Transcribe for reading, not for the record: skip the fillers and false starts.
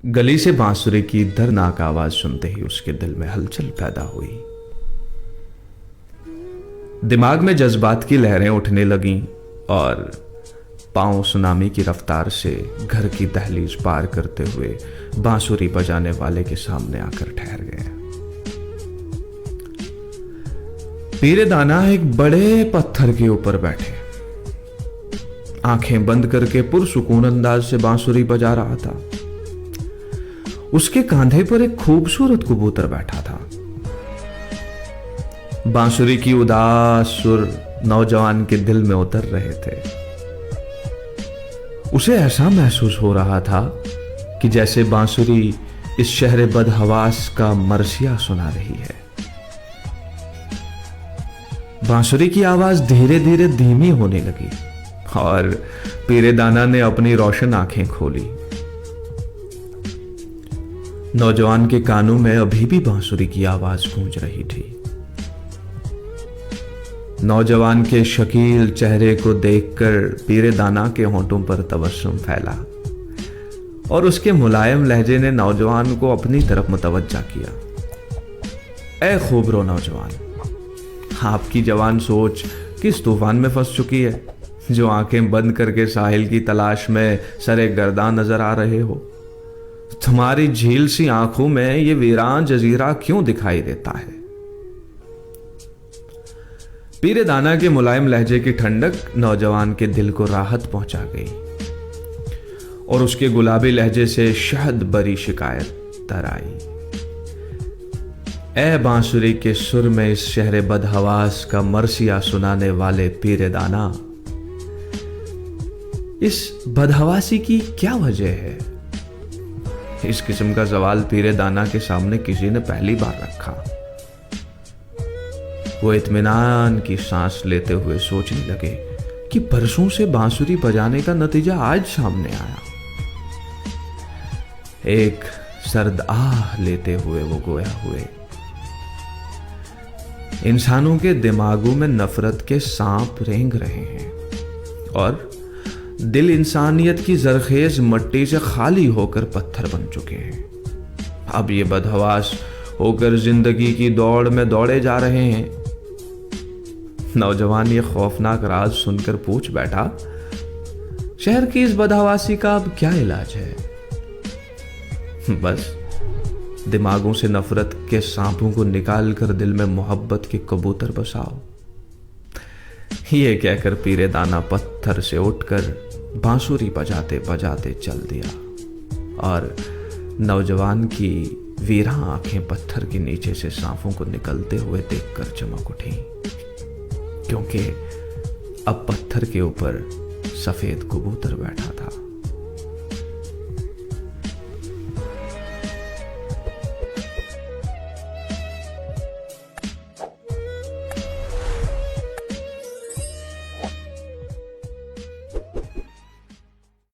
गली से बांसुरी की दर्दनाक आवाज सुनते ही उसके दिल में हलचल पैदा हुई। दिमाग में जज्बात की लहरें उठने लगीं और पांव सुनामी की रफ्तार से घर की दहलीज पार करते हुए बांसुरी बजाने वाले के सामने आकर ठहर गए। पीरे दाना एक बड़े पत्थर के ऊपर बैठे आंखें बंद करके पुरसुकून अंदाज से बांसुरी बजा रहा था। उसके कांधे पर एक खूबसूरत कबूतर बैठा था। बांसुरी की उदास सुर नौजवान के दिल में उतर रहे थे। उसे ऐसा महसूस हो रहा था कि जैसे बांसुरी इस शहर बदहवास का मरसिया सुना रही है। बांसुरी की आवाज धीरे धीरे धीमी होने लगी और पीरे दाना ने अपनी रोशन आंखें खोली। नौजवान के कानों में अभी भी बांसुरी की आवाज गूंज रही थी। नौजवान के शकील चेहरे को देखकर पीरे दाना के होंठों पर तबस्सुम फैला और उसके मुलायम लहजे ने नौजवान को अपनी तरफ मुतवज्जा किया। ए खूबरो नौजवान, आपकी जवान सोच किस तूफान में फंस चुकी है जो आंखें बंद करके साहिल की तलाश में सरे गर्दान नजर आ रहे हो? तुम्हारी झील सी आंखों में ये वीरान जजीरा क्यों दिखाई देता है? पीरे दाना के मुलायम लहजे की ठंडक नौजवान के दिल को राहत पहुंचा गई और उसके गुलाबी लहजे से शहद बरी शिकायत तर आई। ए बांसुरी के सुर में इस शहर बदहवास का मरसिया सुनाने वाले पीरे दाना, इस बदहवासी की क्या वजह है? इस किस्म का सवाल पीरे दाना के सामने किसी ने पहली बार रखा। वो इत्मीनान की सांस लेते हुए सोचने लगे कि बरसों से बांसुरी बजाने का नतीजा आज सामने आया। एक सर्द आह लेते हुए वो गोया हुए। इंसानों के दिमागों में नफरत के सांप रेंग रहे हैं और दिल इंसानियत की जरखेज मट्टी से खाली होकर पत्थर बन चुके हैं। अब ये बदहवास होकर जिंदगी की दौड़ में दौड़े जा रहे हैं। नौजवान ये खौफनाक राज सुनकर पूछ बैठा, शहर की इस बदहवासी का अब क्या इलाज है? बस दिमागों से नफरत के सांपों को निकाल कर दिल में मोहब्बत के कबूतर बसाओ। ये कहकर पीरे दाना पत्थर से उठकर बांसुरी बजाते बजाते चल दिया और नौजवान की वीरा आंखें पत्थर के नीचे से सांपों को निकलते हुए देखकर चमक उठी, क्योंकि अब पत्थर के ऊपर सफेद कबूतर बैठा था।